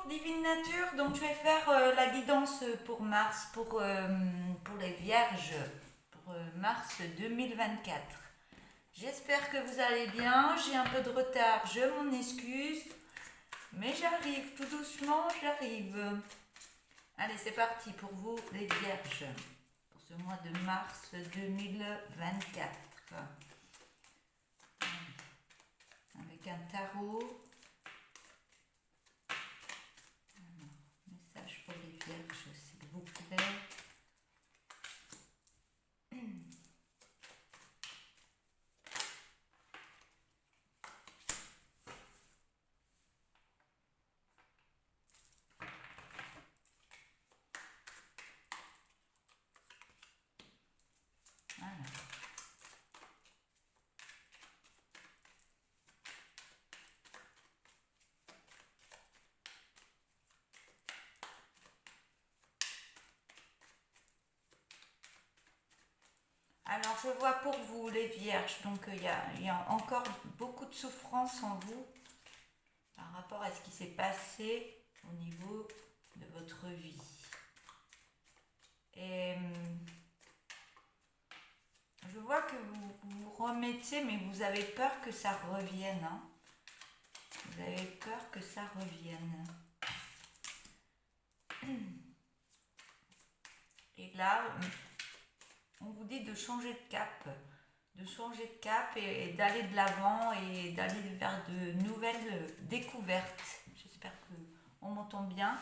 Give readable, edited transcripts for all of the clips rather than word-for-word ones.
Divine Nature, donc je vais faire la guidance pour Mars, pour les Vierges, pour mars 2024. J'espère que vous allez bien, j'ai un peu de retard, je m'en excuse, mais j'arrive, tout doucement, j'arrive. Allez, c'est parti pour vous les Vierges, pour ce mois de mars 2024. Avec un tarot. Message pour les Vierges, s'il vous plaît. Voilà. Alors, je vois pour vous, les Vierges, donc il y a encore beaucoup de souffrance en vous par rapport à ce qui s'est passé au niveau de votre vie. Et je vois que vous vous remettez, mais vous avez peur que ça revienne. Hein. Vous avez peur que ça revienne. Et là, on vous dit de changer de cap. De changer de cap et d'aller de l'avant et d'aller vers de nouvelles découvertes. J'espère qu'on m'entend bien.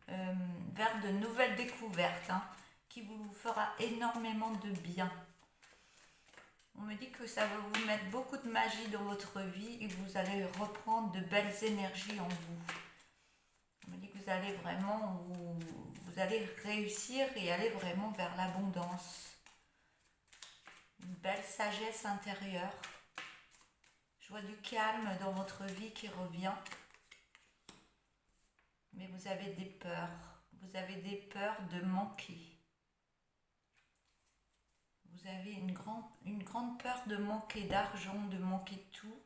Vers de nouvelles découvertes hein, qui vous fera énormément de bien. On me dit que ça va vous mettre beaucoup de magie dans votre vie et que vous allez reprendre de belles énergies en vous. On me dit que vous allez vraiment, vous allez réussir et aller vraiment vers l'abondance. Une belle sagesse intérieure. Je vois du calme dans votre vie qui revient. Mais vous avez des peurs. Vous avez des peurs de manquer. Vous avez une grande peur de manquer d'argent, de manquer de tout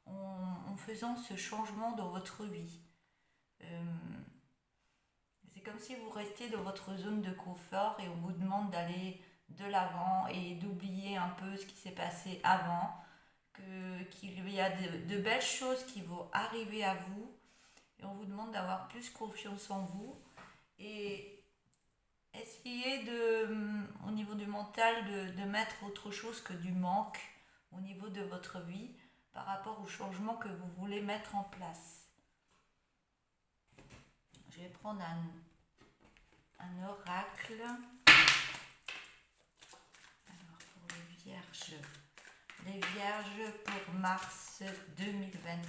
en faisant ce changement dans votre vie. C'est comme si vous restiez dans votre zone de confort et on vous demande d'aller de l'avant et d'oublier un peu ce qui s'est passé avant, qu'il y a de belles choses qui vont arriver à vous et on vous demande d'avoir plus confiance en vous et essayer au niveau du mental de mettre autre chose que du manque au niveau de votre vie par rapport au changement que vous voulez mettre en place. Je vais prendre un oracle. Alors pour les Vierges pour mars 2024.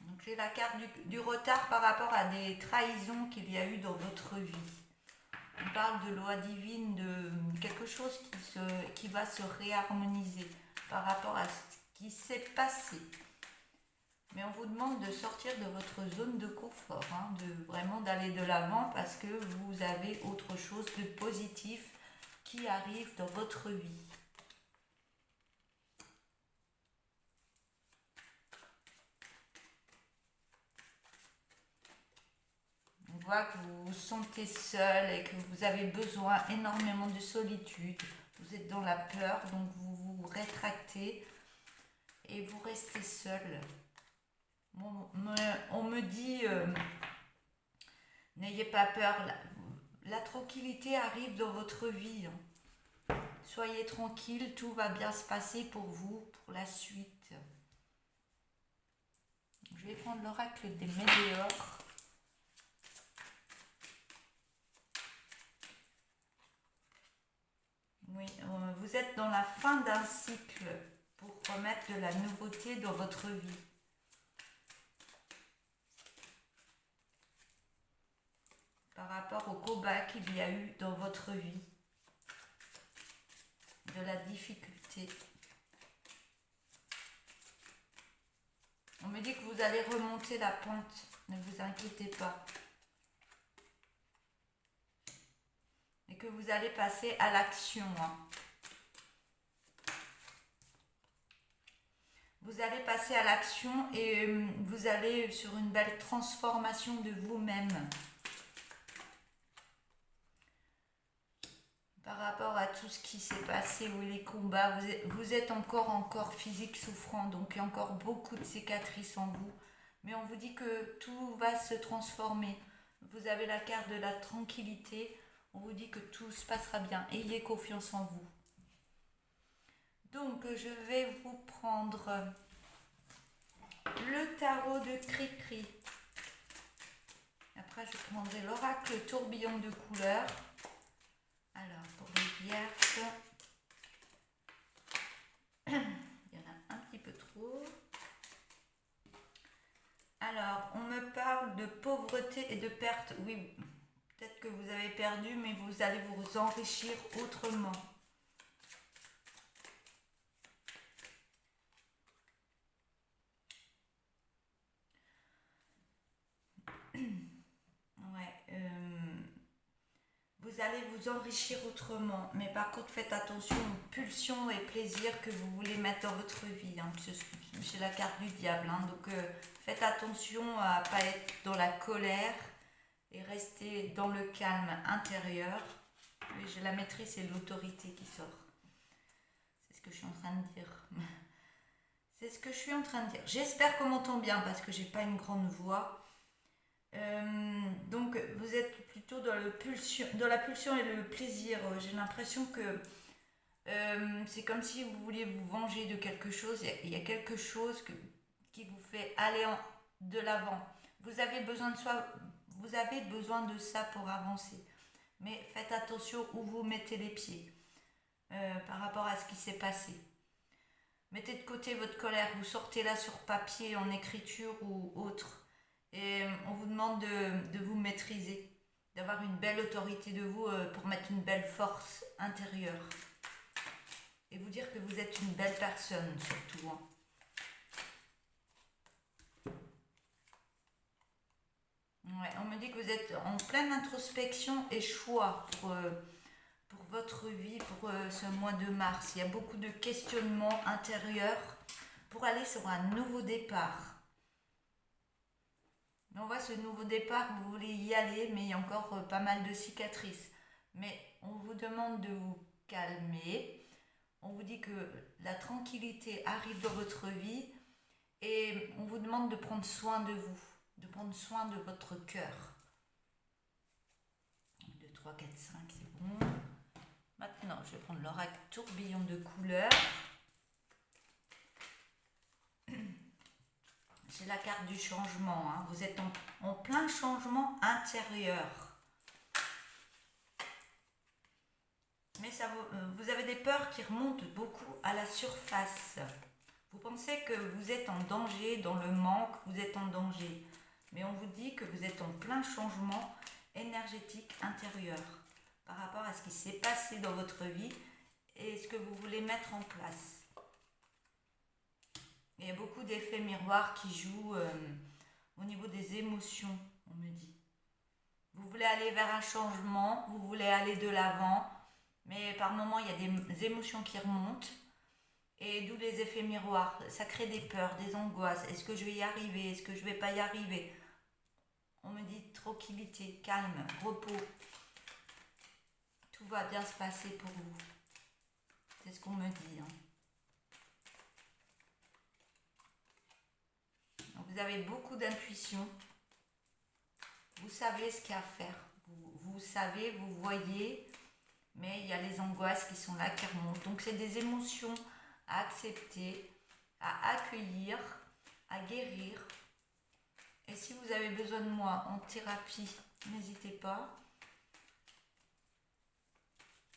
Donc j'ai la carte du retard par rapport à des trahisons qu'il y a eu dans votre vie. On parle de loi divine, de quelque chose qui va se réharmoniser par rapport à ce qui s'est passé. Mais on vous demande de sortir de votre zone de confort, hein, de vraiment d'aller de l'avant parce que vous avez autre chose de positif qui arrive dans votre vie. On voit que vous vous sentez seul et que vous avez besoin énormément de solitude. Vous êtes dans la peur, donc vous vous rétractez et vous restez seul. On me dit, n'ayez pas peur, la tranquillité arrive dans votre vie. Hein. Soyez tranquille, tout va bien se passer pour vous, pour la suite. Je vais prendre l'oracle des météores. Oui, vous êtes dans la fin d'un cycle pour remettre de la nouveauté dans votre vie. Par rapport au combat qu'il y a eu dans votre vie, de la difficulté. On me dit que vous allez remonter la pente, ne vous inquiétez pas. Et que vous allez passer à l'action. Vous allez passer à l'action et vous allez sur une belle transformation de vous-même. Par rapport à tout ce qui s'est passé, ou les combats, vous êtes encore physique souffrant, donc il y a encore beaucoup de cicatrices en vous. Mais on vous dit que tout va se transformer. Vous avez la carte de la tranquillité. On vous dit que tout se passera bien. Ayez confiance en vous. Donc, je vais vous prendre le tarot de Cri-Cri. Après, je prendrai l'oracle tourbillon de couleurs. Alors, pour les vierges, il y en a un petit peu trop. Alors, on me parle de pauvreté et de perte. Oui, peut-être que vous avez perdu, mais vous allez vous enrichir autrement. Vous allez vous enrichir autrement, mais par contre faites attention aux pulsions et plaisirs que vous voulez mettre dans votre vie. C'est la carte du diable, donc faites attention à ne pas être dans la colère et rester dans le calme intérieur. Oui, j'ai la maîtrise et l'autorité qui sort. C'est ce que je suis en train de dire. C'est ce que je suis en train de dire. J'espère qu'on m'entend bien parce que j'ai pas une grande voix. Donc vous êtes plutôt dans la pulsion et le plaisir. J'ai l'impression que c'est comme si vous vouliez vous venger de quelque chose. Il y a quelque chose qui vous fait aller de l'avant. Vous avez besoin de ça pour avancer. Mais faites attention où vous mettez les pieds par rapport à ce qui s'est passé. Mettez de côté votre colère, vous sortez-la sur papier, en écriture ou autre. Et on vous demande de vous maîtriser, d'avoir une belle autorité de vous pour mettre une belle force intérieure. Et vous dire que vous êtes une belle personne surtout. Ouais, on me dit que vous êtes en pleine introspection et choix pour votre vie, pour ce mois de mars. Il y a beaucoup de questionnements intérieurs pour aller sur un nouveau départ. On voit ce nouveau départ, vous voulez y aller, mais il y a encore pas mal de cicatrices. Mais on vous demande de vous calmer. On vous dit que la tranquillité arrive dans votre vie et on vous demande de prendre soin de vous, de prendre soin de votre cœur. 1, 2, 3, 4, 5, c'est bon. Maintenant, je vais prendre l'oracle tourbillon de couleurs. C'est la carte du changement. Vous êtes en plein changement intérieur. Mais vous avez des peurs qui remontent beaucoup à la surface. Vous pensez que vous êtes en danger, dans le manque, vous êtes en danger. Mais on vous dit que vous êtes en plein changement énergétique intérieur par rapport à ce qui s'est passé dans votre vie et ce que vous voulez mettre en place. Il y a beaucoup d'effets miroirs qui jouent au niveau des émotions, on me dit. Vous voulez aller vers un changement, vous voulez aller de l'avant, mais par moments, il y a des émotions qui remontent, et d'où les effets miroirs. Ça crée des peurs, des angoisses. Est-ce que je vais y arriver? Est-ce que je ne vais pas y arriver? On me dit tranquillité, calme, repos. Tout va bien se passer pour vous. C'est ce qu'on me dit. Vous avez beaucoup d'intuition. Vous savez ce qu'il y a à faire. Vous savez, vous voyez, mais il y a les angoisses qui sont là, qui remontent. Donc c'est des émotions à accepter, à accueillir, à guérir. Et si vous avez besoin de moi en thérapie, n'hésitez pas.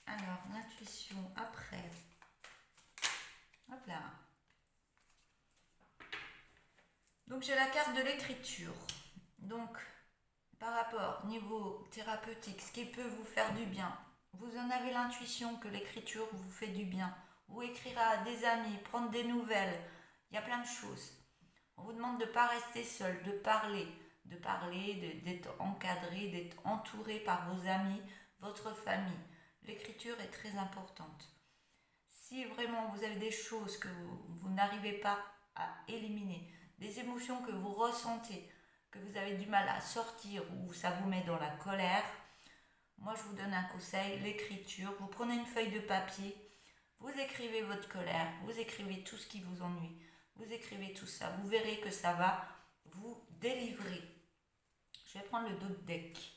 Alors, l'intuition après. Hop là. Donc j'ai la carte de l'écriture. Donc par rapport niveau thérapeutique, ce qui peut vous faire du bien, vous en avez l'intuition que l'écriture vous fait du bien. Ou écrire à des amis, prendre des nouvelles, il y a plein de choses. On vous demande de ne pas rester seul, de parler, d'être encadré, d'être entouré par vos amis, votre famille. l'écriture est très importante. Si vraiment vous avez des choses que vous n'arrivez pas à éliminer, des émotions que vous ressentez, que vous avez du mal à sortir ou ça vous met dans la colère, moi je vous donne un conseil, l'écriture. Vous prenez une feuille de papier, vous écrivez votre colère, vous écrivez tout ce qui vous ennuie, vous écrivez tout ça. Vous verrez que ça va vous délivrer. Je vais prendre le dos de deck.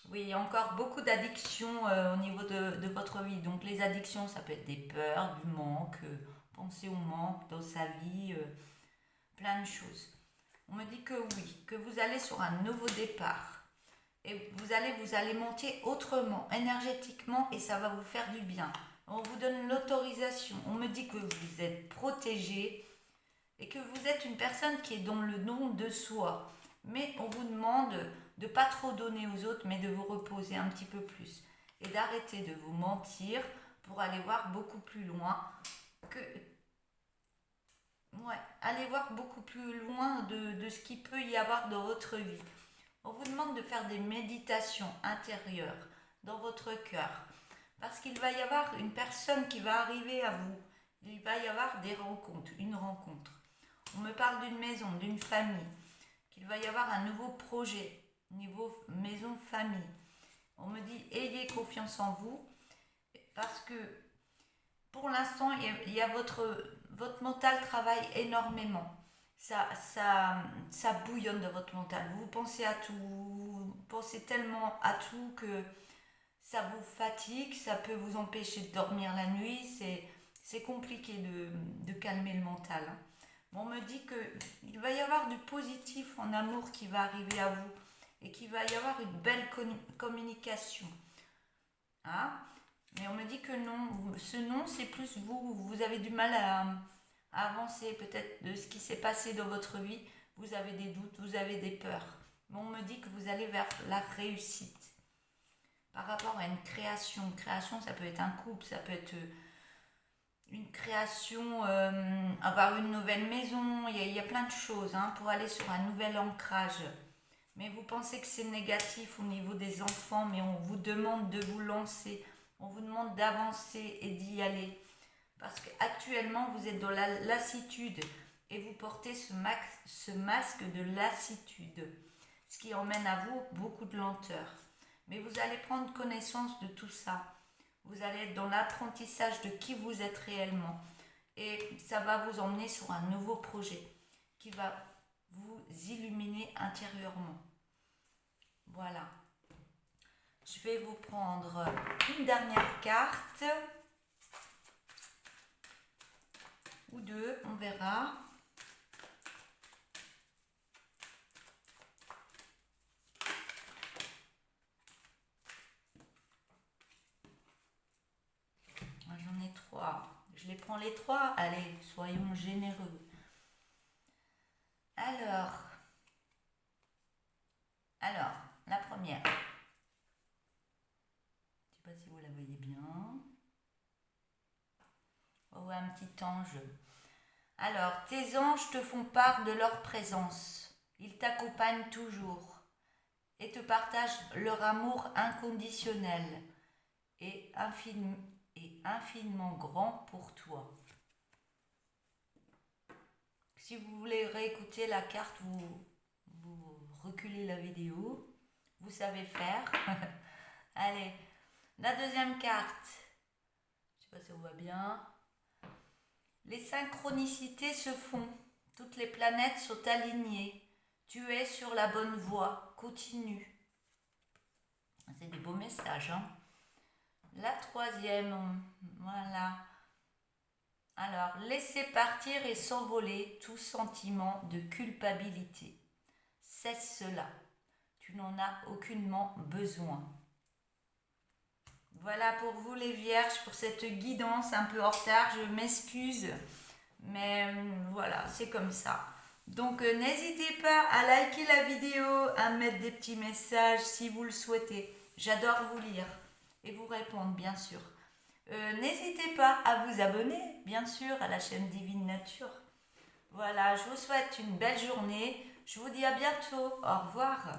Oui, il y a encore beaucoup d'addictions au niveau de votre vie. Donc les addictions, ça peut être des peurs, du manque, penser au manque dans sa vie, plein de choses. On me dit que oui, que vous allez sur un nouveau départ. Et vous allez vous alimenter autrement, énergétiquement, et ça va vous faire du bien. On vous donne l'autorisation. On me dit que vous êtes protégé et que vous êtes une personne qui est dans le don de soi. Mais on vous demande de ne pas trop donner aux autres, mais de vous reposer un petit peu plus. Et d'arrêter de vous mentir pour aller voir beaucoup plus loin que... Ouais, aller voir beaucoup plus loin de ce qu'il peut y avoir dans votre vie. On vous demande de faire des méditations intérieures dans votre cœur. Parce qu'il va y avoir une personne qui va arriver à vous. Il va y avoir des rencontres, une rencontre. On me parle d'une maison, d'une famille. Qu'il va y avoir un nouveau projet, niveau maison-famille. On me dit, ayez confiance en vous. Parce que pour l'instant, il y a votre mental travaille énormément. Ça bouillonne de votre mental. Vous pensez à tout, vous pensez tellement à tout que ça vous fatigue, ça peut vous empêcher de dormir la nuit. C'est compliqué de calmer le mental. On me dit qu'il va y avoir du positif en amour qui va arriver à vous et qu'il va y avoir une belle communication. Hein? Mais on me dit que non, ce non, c'est plus vous avez du mal à avancer peut-être de ce qui s'est passé dans votre vie. Vous avez des doutes, vous avez des peurs. Mais on me dit que vous allez vers la réussite. Par rapport à une création, ça peut être un couple, ça peut être une création, avoir une nouvelle maison, il y a plein de choses pour aller sur un nouvel ancrage. Mais vous pensez que c'est négatif au niveau des enfants, mais on vous demande de vous lancer, on vous demande d'avancer et d'y aller. Parce qu'actuellement, vous êtes dans la lassitude et vous portez ce masque de lassitude, ce qui emmène à vous beaucoup de lenteur. Mais vous allez prendre connaissance de tout ça. Vous allez être dans l'apprentissage de qui vous êtes réellement. Et ça va vous emmener sur un nouveau projet qui va vous illuminer intérieurement. Voilà. Je vais vous prendre une dernière carte. Ou deux, on verra. J'en ai trois. Je les prends les trois. Allez, soyons généreux. Alors, la première. Je ne sais pas si vous la voyez bien. Oh, un petit ange. Alors, tes anges te font part de leur présence. Ils t'accompagnent toujours et te partagent leur amour inconditionnel et infiniment grand pour toi. Si vous voulez réécouter la carte, vous reculez la vidéo. Vous savez faire. Allez, la deuxième carte. Je ne sais pas si on voit bien. Les synchronicités se font. Toutes les planètes sont alignées. Tu es sur la bonne voie. Continue. C'est des beaux messages. La troisième. Voilà. Alors, laissez partir et s'envoler tout sentiment de culpabilité. Cesse cela. Tu n'en as aucunement besoin. Voilà pour vous les vierges, pour cette guidance un peu en retard. Je m'excuse, mais voilà, c'est comme ça. Donc, n'hésitez pas à liker la vidéo, à mettre des petits messages si vous le souhaitez. J'adore vous lire et vous répondre, bien sûr. N'hésitez pas à vous abonner, bien sûr, à la chaîne Divine Nature. Voilà, je vous souhaite une belle journée. Je vous dis à bientôt. Au revoir.